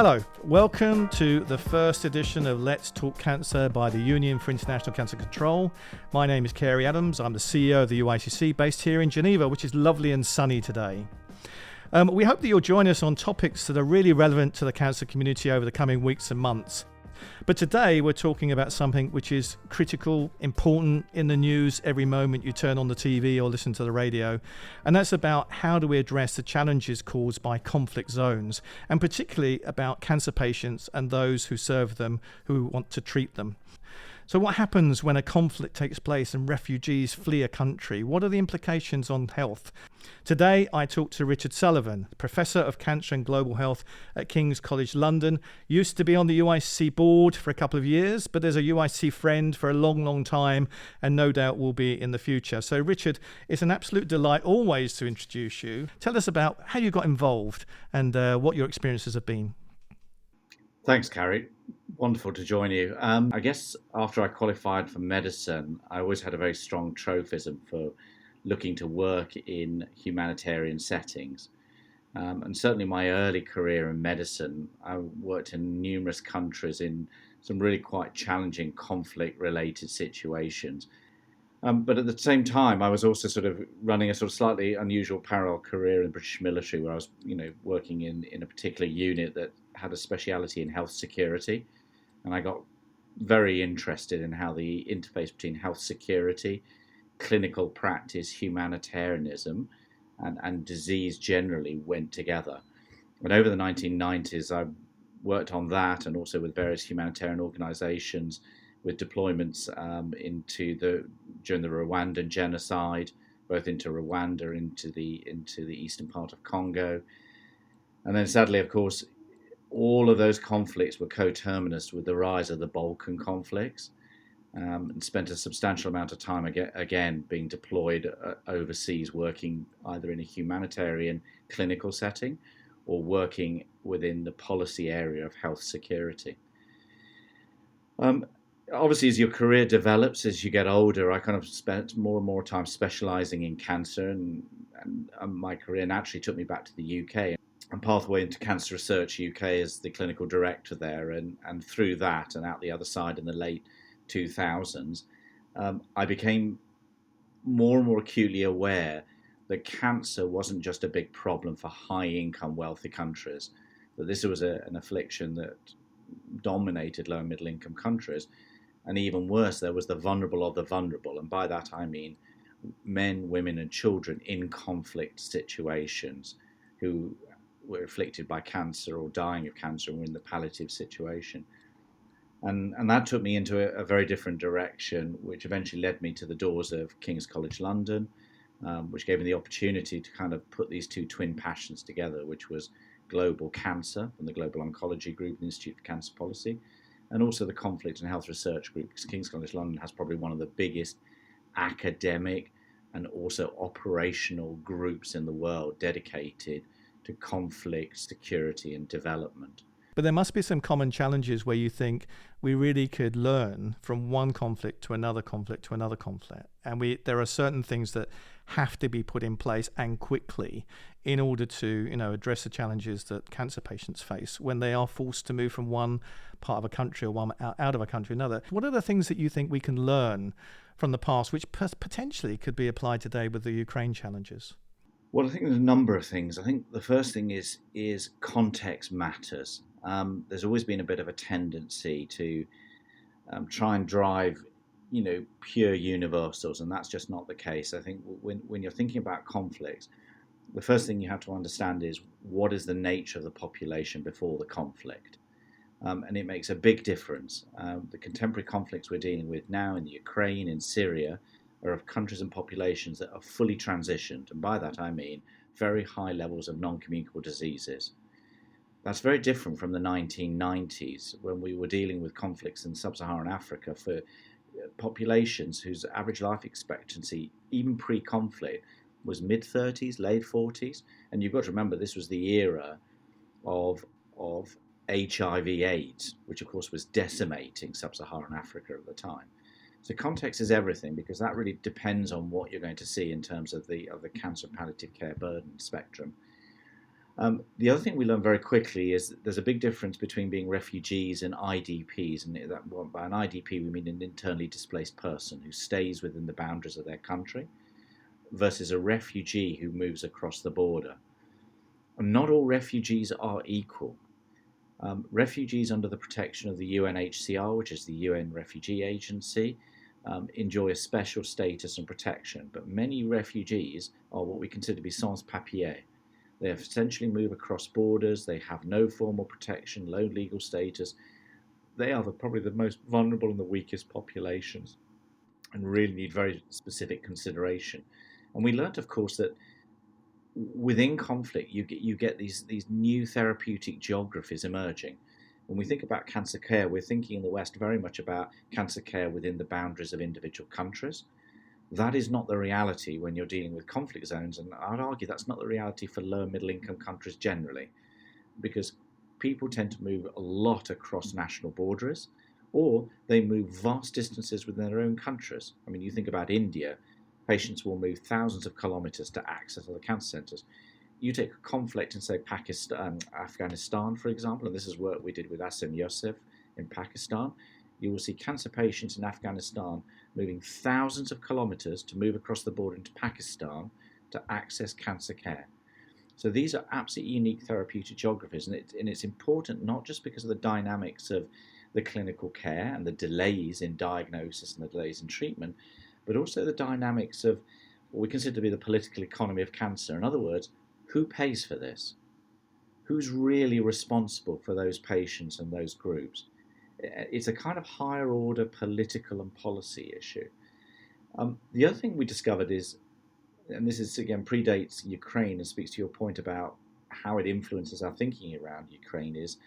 Hello, welcome to the first edition of Let's Talk Cancer by the Union for International Cancer Control. My name is Cary Adams. I'm the CEO of the UICC based here in Geneva, which is lovely and sunny today. We hope that you'll join us on topics that are really relevant to the cancer community over the coming weeks and months. But today we're talking about something which is critical, important in the news every moment you turn on the TV or listen to the radio. And that's about how do we address the challenges caused by conflict zones, and particularly about cancer patients and those who serve them, who want to treat them. So what happens when a conflict takes place and refugees flee a country? What are the implications on health? Today, I talked to Richard Sullivan, Professor of Cancer and Global Health at King's College London. Used to be on the UICC board for a couple of years, but there's a UICC friend for a long, long time, and no doubt will be in the future. So Richard, it's an absolute delight always to introduce you. Tell us about how you got involved and what your experiences have been. Thanks, Cary. Wonderful to join you. I guess after I qualified for medicine, I always had a very strong tropism for looking to work in humanitarian settings. And certainly my early career in medicine, I worked in numerous countries in some really quite challenging conflict-related situations. But at the same time, I was also sort of running a sort of slightly unusual parallel career in the British military, where I was, working in a particular unit that had a speciality in health security. And I got very interested in how the interface between health security, clinical practice, humanitarianism, and disease generally went together. And over the 1990s, I worked on that and also with various humanitarian organizations with deployments during the Rwandan genocide, both into Rwanda, into the eastern part of Congo. And then sadly, of course, all of those conflicts were coterminous with the rise of the Balkan conflicts, and spent a substantial amount of time again being deployed overseas, working either in a humanitarian clinical setting or working within the policy area of health security. Obviously, as your career develops, as you get older, I kind of spent more and more time specializing in cancer, and my career naturally took me back to the UK and pathway into Cancer Research UK as the clinical director there, and through that and out the other side in the late 2000s, I became more and more acutely aware that cancer wasn't just a big problem for high-income, wealthy countries, that this was an affliction that dominated low and middle-income countries. And even worse, there was the vulnerable of the vulnerable. And by that, I mean men, women, and children in conflict situations who were afflicted by cancer or dying of cancer and were in the palliative situation. And that took me into a very different direction, which eventually led me to the doors of King's College London, which gave me the opportunity to kind of put these two twin passions together, which was global cancer from the Global Oncology Group, the Institute for Cancer Policy, and also the Conflict and Health Research Group, because King's College London has probably one of the biggest academic and also operational groups in the world dedicated to conflict, security, and development. But there must be some common challenges where you think we really could learn from one conflict to another conflict to another conflict. And there are certain things that have to be put in place and quickly in order to, address the challenges that cancer patients face when they are forced to move from one part of a country or one out of a country to another. What are the things that you think we can learn from the past, which potentially could be applied today with the Ukraine challenges? Well, I think there's a number of things. I think the first thing is context matters. There's always been a bit of a tendency to try and drive, pure universals, and that's just not the case. I think when you're thinking about conflicts, the first thing you have to understand is what is the nature of the population before the conflict. And it makes a big difference. The contemporary conflicts we're dealing with now in the Ukraine, in Syria, are of countries and populations that are fully transitioned. And by that I mean very high levels of non-communicable diseases. That's very different from the 1990s, when we were dealing with conflicts in sub-Saharan Africa for populations whose average life expectancy, even pre-conflict, was mid-30s, late 40s. And you've got to remember, this was the era of HIV/AIDS, which of course was decimating sub-Saharan Africa at the time. So context is everything, because that really depends on what you're going to see in terms of the cancer palliative care burden spectrum. The other thing we learn very quickly is that there's a big difference between being refugees and IDPs. And by an IDP, we mean an internally displaced person who stays within the boundaries of their country versus a refugee who moves across the border. And not all refugees are equal. Refugees under the protection of the UNHCR, which is the UN Refugee Agency, enjoy a special status and protection. But many refugees are what we consider to be sans papiers. They essentially move across borders. They have no formal protection, low legal status. They are probably the most vulnerable and the weakest populations and really need very specific consideration. And we learnt, of course, that within conflict, you get these new therapeutic geographies emerging. When we think about cancer care, we're thinking in the West very much about cancer care within the boundaries of individual countries. That is not the reality when you're dealing with conflict zones, and I'd argue that's not the reality for low and middle income countries generally, because people tend to move a lot across national borders, or they move vast distances within their own countries. I mean, you think about India, patients will move thousands of kilometers to access other cancer centers. You take a conflict in, say, Pakistan, Afghanistan, for example, and this is work we did with Asim Yosef in Pakistan. You will see cancer patients in Afghanistan moving thousands of kilometers to move across the border into Pakistan to access cancer care. So these are absolutely unique therapeutic geographies, and it's important not just because of the dynamics of the clinical care and the delays in diagnosis and the delays in treatment, but also the dynamics of what we consider to be the political economy of cancer. In other words, who pays for this? Who's really responsible for those patients and those groups? It's a kind of higher order political and policy issue. The other thing we discovered is, and this is again predates Ukraine and speaks to your point about how it influences our thinking around Ukraine, is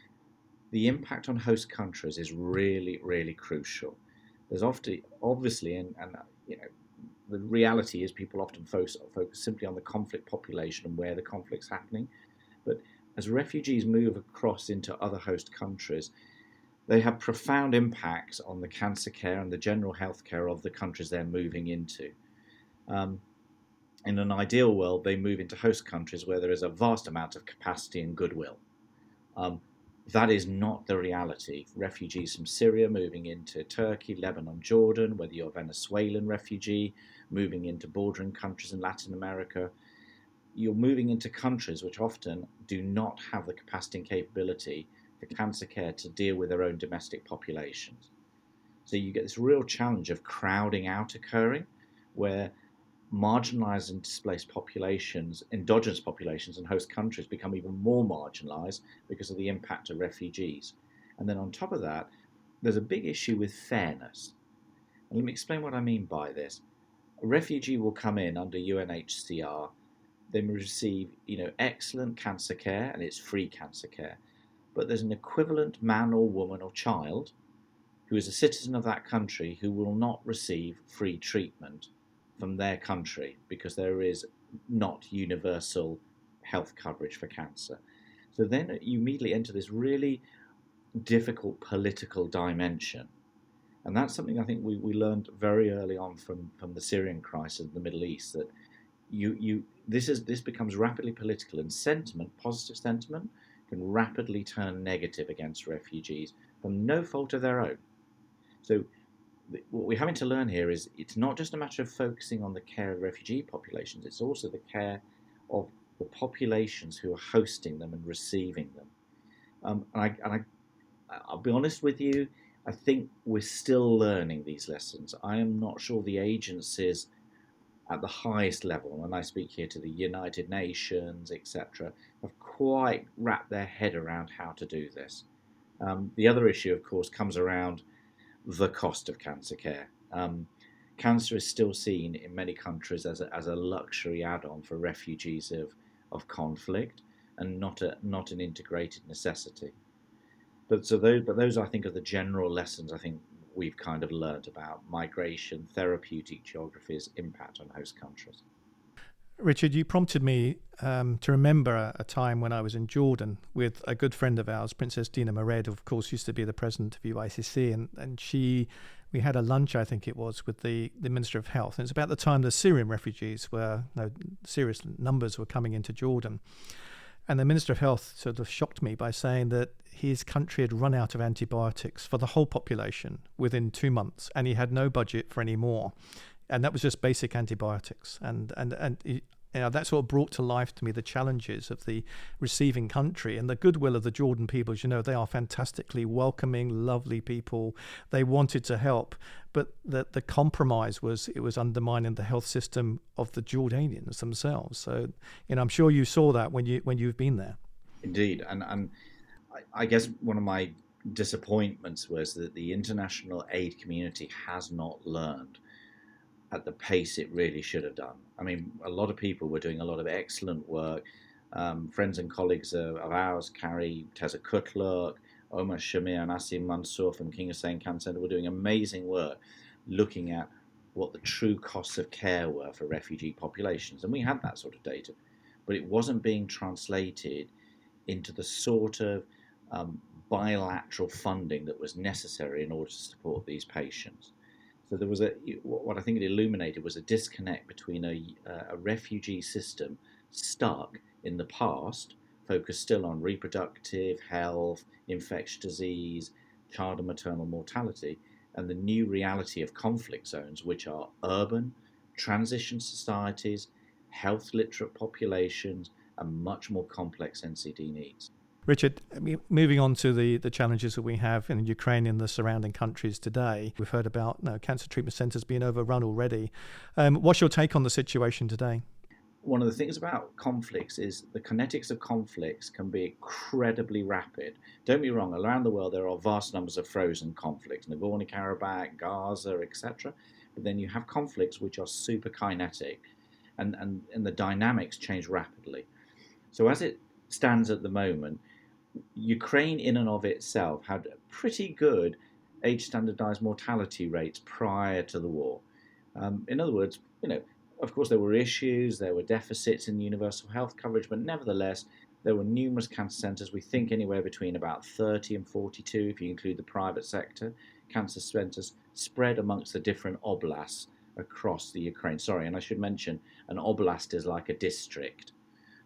the impact on host countries is really, really crucial. There's often, obviously, and you know, the reality is people often focus simply on the conflict population and where the conflict's happening. But as refugees move across into other host countries, they have profound impacts on the cancer care and the general health care of the countries they're moving into. In an ideal world, they move into host countries where there is a vast amount of capacity and goodwill. That is not the reality. Refugees from Syria moving into Turkey, Lebanon, Jordan, whether you're a Venezuelan refugee moving into bordering countries in Latin America, you're moving into countries which often do not have the capacity and capability for cancer care to deal with their own domestic populations. So you get this real challenge of crowding out occurring, where marginalized and displaced populations, endogenous populations in host countries become even more marginalized because of the impact of refugees. And then on top of that, there's a big issue with fairness. And let me explain what I mean by this. A refugee will come in under UNHCR, they receive, excellent cancer care, and it's free cancer care. But there's an equivalent man or woman or child who is a citizen of that country who will not receive free treatment from their country because there is not universal health coverage for cancer. So then you immediately enter this really difficult political dimension. And that's something I think we learned very early on from the Syrian crisis in the Middle East, that this becomes rapidly political, and positive sentiment, can rapidly turn negative against refugees from no fault of their own. So what we're having to learn here is it's not just a matter of focusing on the care of refugee populations, it's also the care of the populations who are hosting them and receiving them. I'll be honest with you, I think we're still learning these lessons. I am not sure the agencies at the highest level, and I speak here to the United Nations, etc., have quite wrapped their head around how to do this. The other issue, of course, comes around the cost of cancer care. Cancer is still seen in many countries as a luxury add-on for refugees of conflict, and not an integrated necessity. But those I think are the general lessons I think we've kind of learned about migration, therapeutic geographies, impact on host countries. Richard, you prompted me to remember a time when I was in Jordan with a good friend of ours, Princess Dina Mored, who of course used to be the president of UICC, and we had a lunch, I think it was, with the Minister of Health. And it's about the time the Syrian refugees serious numbers were coming into Jordan. And the Minister of Health sort of shocked me by saying that his country had run out of antibiotics for the whole population within 2 months, and he had no budget for any more. And that was just basic antibiotics. That sort of brought to life to me the challenges of the receiving country and the goodwill of the Jordan people. As you know, they are fantastically welcoming, lovely people. They wanted to help, but the compromise was it was undermining the health system of the Jordanians themselves. So, I'm sure you saw that when you've been there. Indeed, and I guess one of my disappointments was that the international aid community has not learned at the pace it really should have done. I mean, a lot of people were doing a lot of excellent work. Friends and colleagues of ours, Cary, Teza Kutluk, Omar Shamir, and Asim Mansour from King Hussein Cancer Center were doing amazing work looking at what the true costs of care were for refugee populations. And we had that sort of data, but it wasn't being translated into the sort of bilateral funding that was necessary in order to support these patients. So there was what I think it illuminated was a disconnect between a refugee system stuck in the past, focused still on reproductive health, infectious disease, child and maternal mortality, and the new reality of conflict zones, which are urban, transition societies, health literate populations, and much more complex NCD needs. Richard, moving on to the challenges that we have in Ukraine and the surrounding countries today, we've heard about cancer treatment centres being overrun already. What's your take on the situation today? One of the things about conflicts is the kinetics of conflicts can be incredibly rapid. Don't be wrong, around the world there are vast numbers of frozen conflicts, Nagorno-Karabakh, Gaza, etc. But then you have conflicts which are super kinetic and the dynamics change rapidly. So as it stands at the moment, Ukraine in and of itself had pretty good age standardized mortality rates prior to the war. In other words, of course there were issues, there were deficits in universal health coverage, but nevertheless there were numerous cancer centres. We think anywhere between about 30 and 42, if you include the private sector, cancer centres spread amongst the different oblasts across the Ukraine. Sorry, and I should mention an oblast is like a district.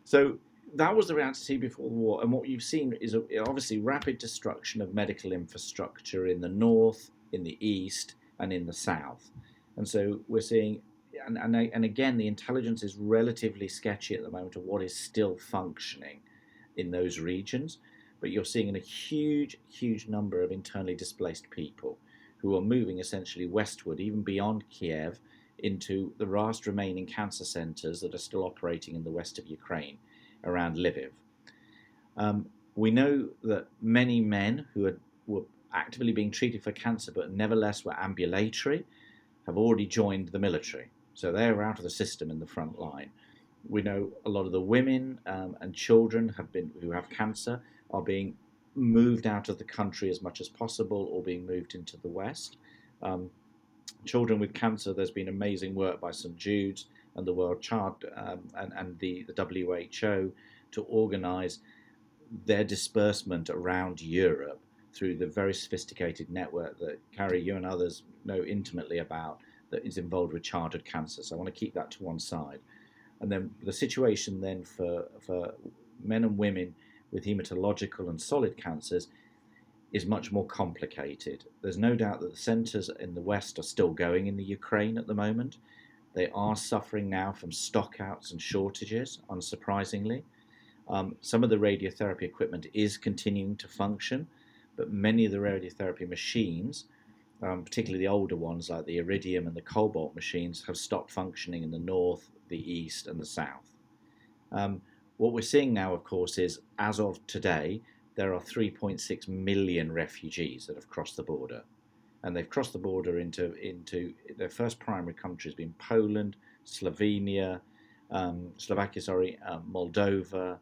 So that was the reality before the war, and what you've seen is obviously rapid destruction of medical infrastructure in the north, in the east, and in the south. And so we're seeing, and again, the intelligence is relatively sketchy at the moment of what is still functioning in those regions. But you're seeing a huge, huge number of internally displaced people who are moving essentially westward, even beyond Kiev, into the vast remaining cancer centers that are still operating in the west of Ukraine, around Lviv. We know that many men who were actively being treated for cancer but nevertheless were ambulatory have already joined the military. So they're out of the system in the front line. We know a lot of the women and children who have cancer are being moved out of the country as much as possible or being moved into the West. Children with cancer, there's been amazing work by St. Jude's and the World Child and the WHO to organise their disbursement around Europe through the very sophisticated network that Cary, you and others know intimately about, that is involved with childhood cancer. So I want to keep that to one side. And then the situation then for men and women with hematological and solid cancers is much more complicated. There's no doubt that the centres in the West are still going in the Ukraine at the moment. They are suffering now from stockouts and shortages, unsurprisingly. Some of the radiotherapy equipment is continuing to function, but many of the radiotherapy machines, particularly the older ones like the Iridium and the Cobalt machines, have stopped functioning in the north, the east, and the south. What we're seeing now, of course, is as of today, there are 3.6 million refugees that have crossed the border. And they've crossed the border into their first primary countries being Poland, Slovakia, Moldova,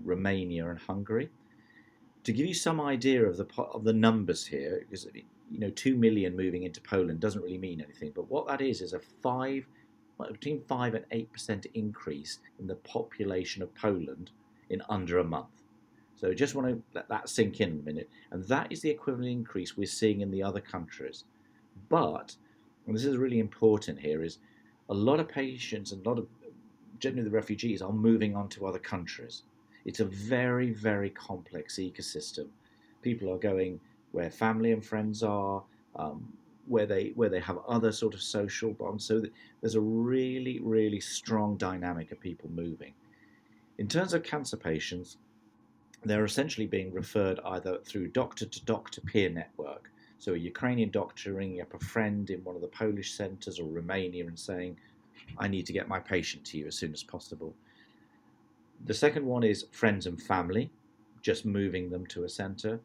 Romania, and Hungary. To give you some idea of the numbers here, because 2 million moving into Poland doesn't really mean anything, but what that is between 5 and 8% increase in the population of Poland in under a month. So just want to let that sink in a minute. And that is the equivalent increase we're seeing in the other countries. But, and this is really important here, is a lot of patients and generally the refugees are moving on to other countries. It's a very, very complex ecosystem. People are going where family and friends are, um, where they have other sort of social bonds. So there's a really, really strong dynamic of people moving. In terms of cancer patients, they're essentially being referred either through doctor to doctor peer network. So a Ukrainian doctor ringing up a friend in one of the Polish centres or Romania and saying, I need to get my patient to you as soon as possible. The second one is friends and family, just moving them to a centre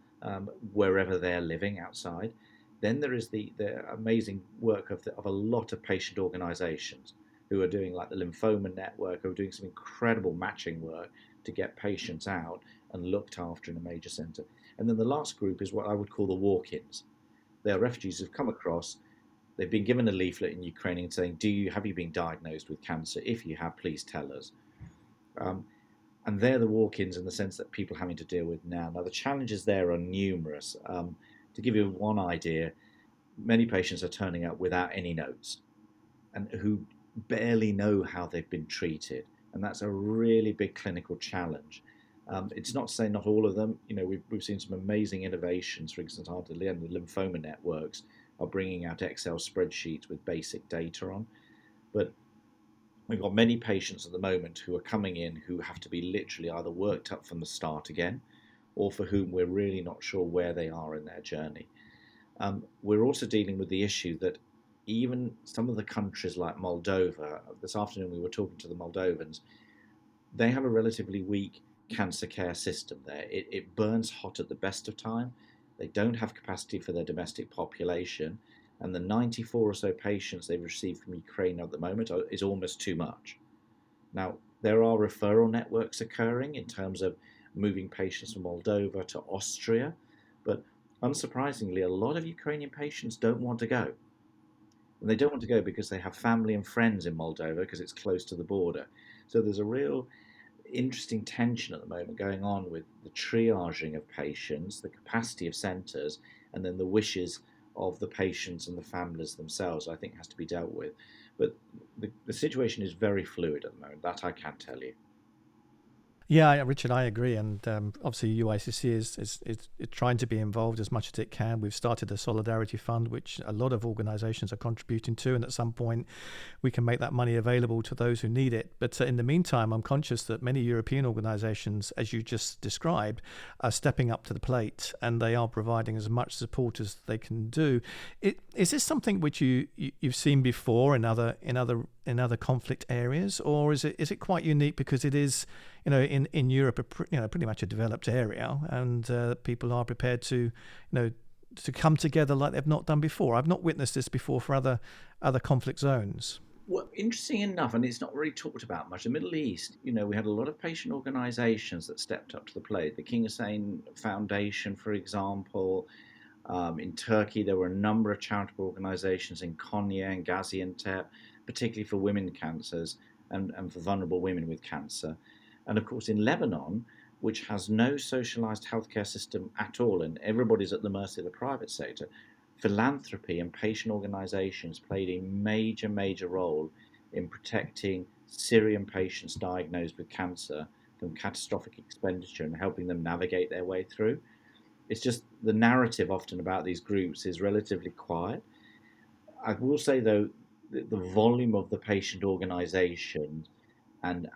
wherever they're living outside. Then there is the amazing work of a lot of patient organisations who are doing like the lymphoma network, who are doing some incredible matching work to get patients out and looked after in a major centre. And then the last group is what I would call the walk-ins. They are refugees who've come across. They've been given a leaflet in Ukrainian saying, have you been diagnosed with cancer? If you have, please tell us. Um, and they're the walk-ins in the sense that people are having to deal with now. Now, the challenges there are numerous. To give you one idea, many patients are turning up without any notes and who barely know how they've been treated. And that's a really big clinical challenge. It's not to say not all of them. We've seen some amazing innovations. For example, the lymphoma networks are bringing out Excel spreadsheets with basic data on. But we've got many patients at the moment who are coming in who have to be literally either worked up from the start again, or for whom we're really not sure where they are in their journey. We're also dealing with the issue that even some of the countries like Moldova, this afternoon we were talking to the Moldovans, they have a relatively weak cancer care system there. It burns hot at the best of time. They don't have capacity for their domestic population. And the 94 or so patients they've received from Ukraine at the moment is almost too much. Now, there are referral networks occurring in terms of moving patients from Moldova to Austria, but unsurprisingly, a lot of Ukrainian patients don't want to go. And they don't want to go because they have family and friends in Moldova because it's close to the border. So there's a real interesting tension at the moment going on with the triaging of patients, the capacity of centres, and then the wishes of the patients and the families themselves, I think has to be dealt with. But the situation is very fluid at the moment, that I can tell you. Yeah, Richard, I agree, and obviously UICC is trying to be involved as much as it can. We've started a solidarity fund, which a lot of organisations are contributing to, and at some point we can make that money available to those who need it. But in the meantime, I'm conscious that many European organisations, as you just described, are stepping up to the plate, and they are providing as much support as they can do. Is this something which you've seen before in other conflict areas, or is it quite unique because it is, in Europe, pretty much a developed area, and people are prepared to come together like they've not done before? I've not witnessed this before for other conflict zones. Well, interesting enough, and it's not really talked about much, the Middle East, we had a lot of patient organisations that stepped up to the plate. The King Hussein Foundation, for example. In Turkey, there were a number of charitable organisations in Konya and Gaziantep, particularly for women cancers and for vulnerable women with cancer. And of course, in Lebanon, which has no socialised healthcare system at all, and everybody's at the mercy of the private sector, philanthropy and patient organisations played a major, major role in protecting Syrian patients diagnosed with cancer from catastrophic expenditure and helping them navigate their way through. It's just the narrative often about these groups is relatively quiet. I will say, though, the volume of the patient organisation and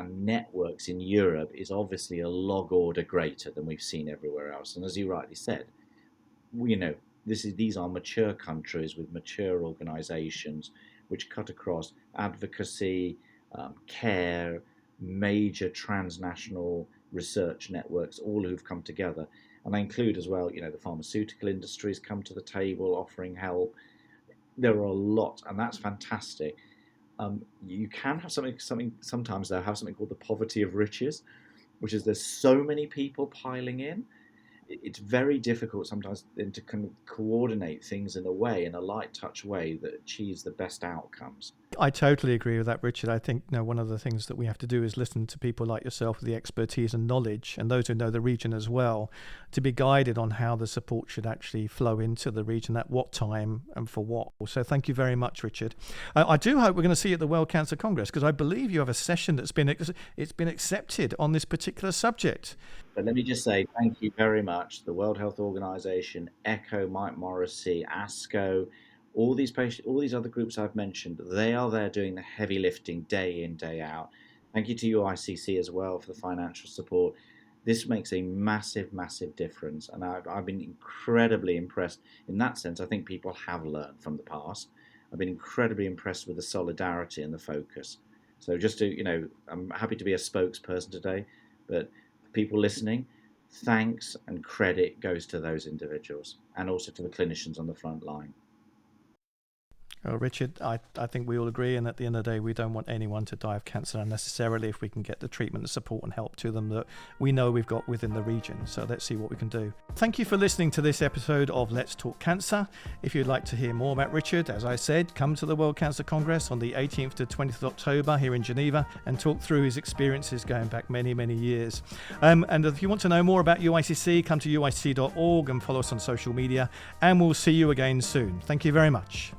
networks in Europe is obviously a log order greater than we've seen everywhere else. And as you rightly said, these are mature countries with mature organisations which cut across advocacy, care, major transnational research networks, all who've come together. And I include as well, the pharmaceutical industries come to the table offering help. There are a lot, and that's fantastic. You can have something. Sometimes they'll have something called the poverty of riches, which is there's so many people piling in. It's very difficult sometimes then to coordinate things in a light touch way that achieves the best outcomes. I totally agree with that, Richard. I think one of the things that we have to do is listen to people like yourself with the expertise and knowledge, and those who know the region as well, to be guided on how the support should actually flow into the region, at what time and for what. So thank you very much, Richard. I do hope we're going to see you at the World Cancer Congress, because I believe you have a session that's been accepted on this particular subject. But let me just say thank you very much. The World Health Organization, ECHO, Mike Morrissey, ASCO, all these other groups I've mentioned, they are there doing the heavy lifting day in, day out. Thank you to UICC as well for the financial support. This makes a massive, massive difference. And I've been incredibly impressed. In that sense, I think people have learned from the past. I've been incredibly impressed with the solidarity and the focus. So just to, I'm happy to be a spokesperson today, but for people listening, thanks and credit goes to those individuals and also to the clinicians on the front line. Richard, I think we all agree, and at the end of the day, we don't want anyone to die of cancer unnecessarily if we can get the treatment and support and help to them that we know we've got within the region. So let's see what we can do. Thank you for listening to this episode of Let's Talk Cancer. If you'd like to hear more about Richard, as I said, come to the World Cancer Congress on the 18th to 20th of October here in Geneva and talk through his experiences going back many, many years. And if you want to know more about UICC, come to uicc.org and follow us on social media, and we'll see you again soon. Thank you very much.